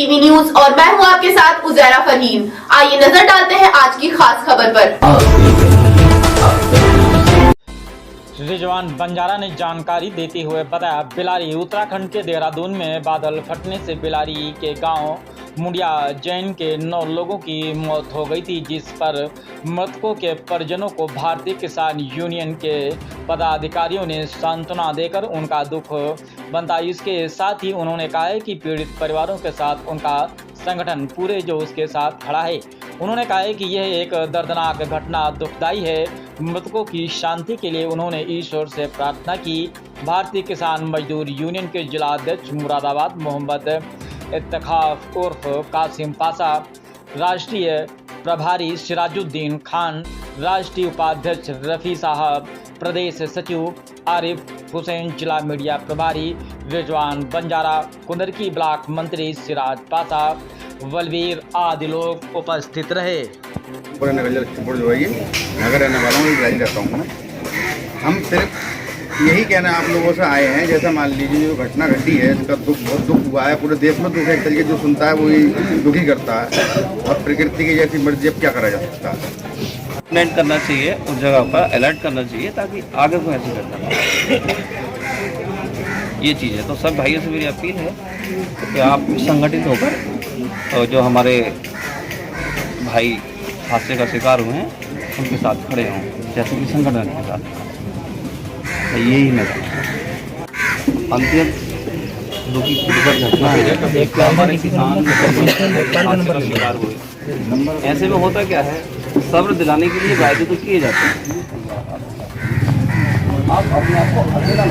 TV news और मैं हूं आपके साथ उजैरा फरहीन। आइए नजर डालते हैं आज की खास खबर पर। रिजवान बंजारा ने जानकारी देते हुए बताया, बिलारी उत्तराखंड के देहरादून में बादल फटने से बिलारी के गांव मुंडिया जैन के 9 लोगों की मौत हो गई थी, जिस पर मृतकों के परिजनों को भारतीय किसान यूनियन के पदाधिकारियों ने सांत्वना देकर उनका दुख बनता। इसके साथ ही उन्होंने कहा है कि पीड़ित परिवारों के साथ उनका संगठन पूरे जोश के साथ खड़ा है। उन्होंने कहा है कि यह एक दर्दनाक घटना दुखदाई है। मृतकों की शांति के लिए उन्होंने ईश्वर से प्रार्थना की। भारतीय किसान मजदूर यूनियन के जिला अध्यक्ष मुरादाबाद मोहम्मद इत्तेखाफ उर्फ कासिम पासा, राष्ट्रीय प्रभारी सिराजुद्दीन खान, राष्ट्रीय उपाध्यक्ष रफ़ी साहब, प्रदेश सचिव आरिफ हुसैन, जिला मीडिया प्रभारी रिजवान बंजारा, कुंदरकी ब्लॉक मंत्री सिराज पासा, बलवीर आदि लोग उपस्थित रहे। पूरे नगर लखीमपुर जो है ये नगर रहने वाला हूँ, इधर रहता हूँ। हम सिर्फ यही कहना आप लोगों से आए हैं, जैसा मान लीजिए जो घटना घटी है इसका बहुत दुख हुआ है। पूरे देश में दुख एक तरीके जो सुनता है वही दुखी करता है, और प्रकृति की जैसी मर्जी अब क्या करा जा सकता है। अलर्ट करना चाहिए, उस जगह पर अलर्ट करना चाहिए ताकि आगे को ऐसी घटना ये चीज़ है। तो सब भाइयों से मेरी अपील है कि आप संगठित होकर और जो हमारे भाई हादसे का शिकार हुए हैं उनके साथ खड़े हों, जैसे कि संगठन के साथ। यही मैं अंतिम दुखी घटना है, एक हमारे किसान हादसे का शिकार हुए। ऐसे में होता क्या है, सब्र दिलाने के लिए वायदे तो किए जाते हैं। आप अपने आप को अकेला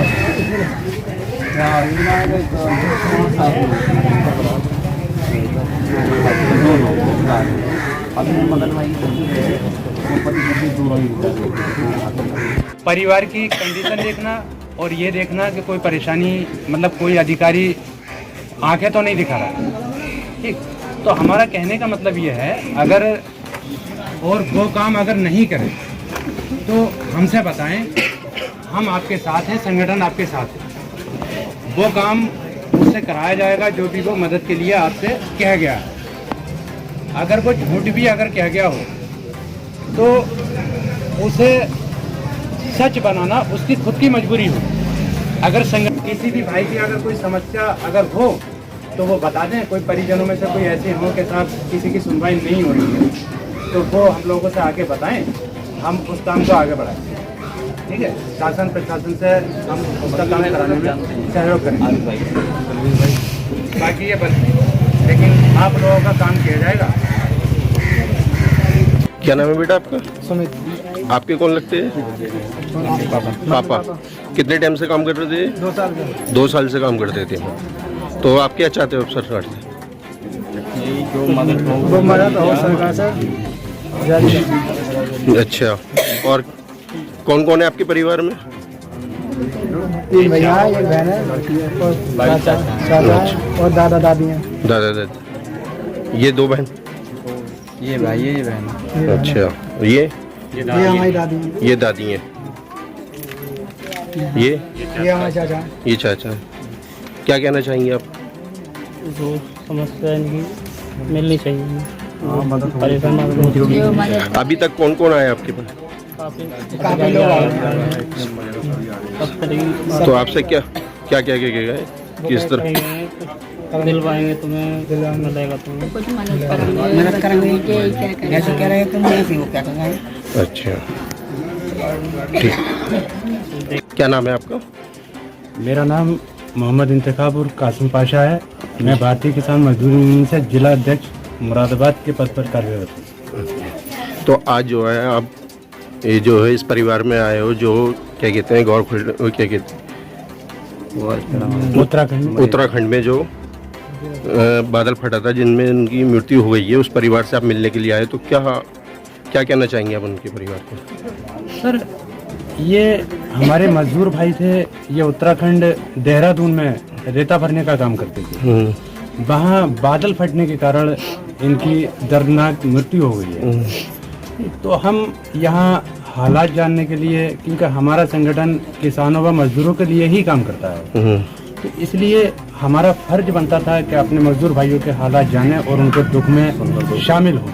परिवार की कंडीशन देखना और ये देखना कि कोई परेशानी, मतलब कोई अधिकारी आंखें तो नहीं दिखा रहा। ठीक, तो हमारा कहने का मतलब ये है, अगर और वो काम अगर नहीं करें तो हमसे बताएं, हम आपके साथ हैं, संगठन आपके साथ है। वो काम उससे कराया जाएगा जो भी वो मदद के लिए आपसे कह गया है। अगर वो झूठ भी अगर कह गया हो तो उसे सच बनाना उसकी खुद की मजबूरी हो। अगर किसी भी भाई की अगर कोई समस्या अगर हो तो वो बता दें। कोई परिजनों में से कोई ऐसे हो कि साहब किसी की सुनवाई नहीं हो रही है, तो वो हम लोगों से आके बताएं, हम उस काम को आगे बढ़ाएं। ठीक है, शासन प्रशासन से हम उसका काम कराने में सहयोग करेंगे। बाकी ये लेकिन आप लोगों का काम किया जाएगा। क्या नाम है बेटा आपका? सुमित। आपके कौन लगते हैं? पापा। कितने टाइम से काम कर रहे थे? 2 साल से। 2 साल से काम करते थे। तो आप क्या चाहते हो सरकार से? वो मदद हो सरकार से। अच्छा, और कौन कौन है आपके परिवार में? 3 भैया हैं, 1 बहन है, और चाचा और दादा दादी हैं। दादा दादी। ये 2 बहन? ये भाई ये बहन। अच्छा, ये हमारी दादी हैं। ये दादी हैं। ये हमारे चाचा हैं। ये चाचा। क्या कहना चाहेंगे आप? जो समस्या इनकी मिलनी चाहिए, परेशान। अभी तक कौन कौन आया आपके पास? काफी लोग आए हैं। तो आपसे क्या क्या क्या क्या गए? किस तरह दिलवाएंगे तुम्हें, मिलेगा तुम्हें, मदद करेंगे, जैसे कह रहे हैं तुम वैसे वो क्या करेंगे। अच्छा, ठीक। क्या नाम है आपका? मेरा नाम मोहम्मद इत्तेखाफ उर्फ कासिम पाशा है। मैं भारतीय किसान मजदूर यूनियन से जिला अध्यक्ष मुरादाबाद के पद पर कार्यरत हूँ। तो आज जो है आप ये जो है इस परिवार में आए हो, जो क्या कहते हैं क्या कहते हैं उत्तराखंड में जो बादल फटा था, जिनमें उनकी मृत्यु हो गई है, उस परिवार से आप मिलने के लिए आए। तो क्या क्या कहना चाहेंगे आप उनके परिवार को? सर, ये हमारे मजदूर भाई थे। ये उत्तराखंड देहरादून में रेता भरने का काम करते थे। वहाँ बादल फटने के कारण इनकी दर्दनाक मृत्यु हो गई है। तो हम यहाँ हालात जानने के लिए, क्योंकि हमारा संगठन किसानों व मजदूरों के लिए ही काम करता है, तो इसलिए हमारा फर्ज बनता था कि अपने मजदूर भाइयों के हालात जाने और उनके दुख में शामिल हों।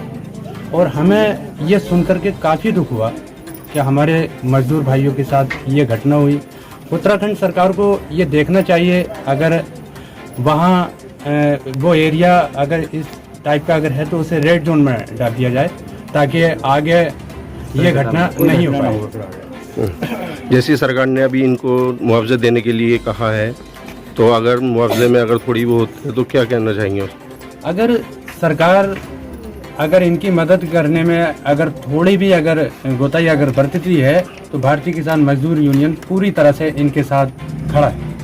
और हमें ये सुनकर के काफ़ी दुख हुआ कि हमारे मजदूर भाइयों के साथ ये घटना हुई। उत्तराखंड सरकार को ये देखना चाहिए, अगर वहाँ वो एरिया अगर इस टाइप का अगर है तो उसे रेड जोन में डाल दिया जाए, ताकि आगे ये घटना नहीं हो पाए। जैसी सरकार ने अभी इनको मुआवजा देने के लिए कहा है, तो अगर मुआवजे में अगर थोड़ी बहुत है तो क्या कहना चाहेंगे? अगर सरकार अगर इनकी मदद करने में अगर थोड़ी भी अगर गोताई अगर बरतती है तो भारतीय किसान मजदूर यूनियन पूरी तरह से इनके साथ खड़ा है।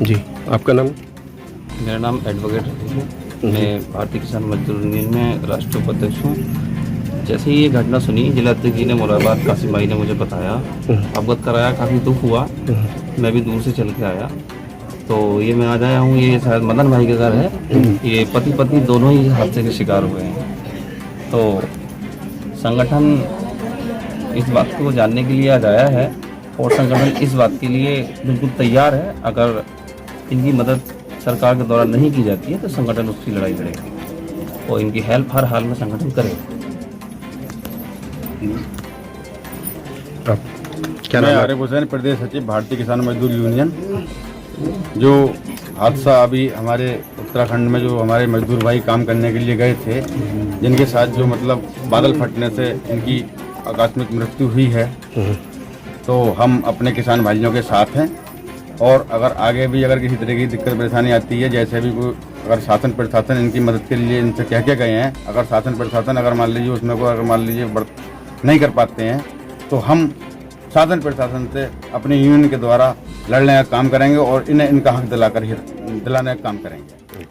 जी, आपका नाम? मेरा नाम एडवोकेट है, मैं भारतीय किसान मजदूर यूनियन में राष्ट्रीय उपाध्यक्ष हूँ। जैसे ही ये घटना सुनी, जिलाध्यक्ष जी ने मुरादाबाद कासिम भाई ने मुझे बताया, अवगत कराया, काफ़ी दुख हुआ। मैं भी दूर से चल के आया, तो ये मैं आज आया हूँ। ये शायद मदन भाई का घर है। ये पति पत्नी दोनों ही हादसे के शिकार हुए हैं। तो संगठन इस बात को जानने के लिए आज आया है और संगठन इस बात के लिए बिल्कुल तैयार है। अगर इनकी मदद सरकार के द्वारा नहीं की जाती है तो संगठन उसकी लड़ाई लड़ेगा और इनकी हेल्प हर हाल में संगठन करेगा। क्या मैं नाम है? आरिफ हुसैन, प्रदेश सचिव भारतीय किसान मजदूर यूनियन। जो हादसा अभी हमारे उत्तराखंड में जो हमारे मजदूर भाई काम करने के लिए गए थे, जिनके साथ जो मतलब बादल फटने से इनकी आकस्मिक मृत्यु हुई है, तो हम अपने किसान भाइयों के साथ हैं। और अगर आगे भी अगर किसी तरह की दिक्कत परेशानी आती है, जैसे भी कोई अगर शासन प्रशासन इनकी मदद के लिए इनसे कह के गए हैं, अगर शासन प्रशासन अगर मान लीजिए उसमें को अगर मान लीजिए नहीं कर पाते हैं, तो हम शासन प्रशासन से अपनी यूनियन के द्वारा लड़ने का काम करेंगे और इन्हें इनका हक दिलाने का काम करेंगे।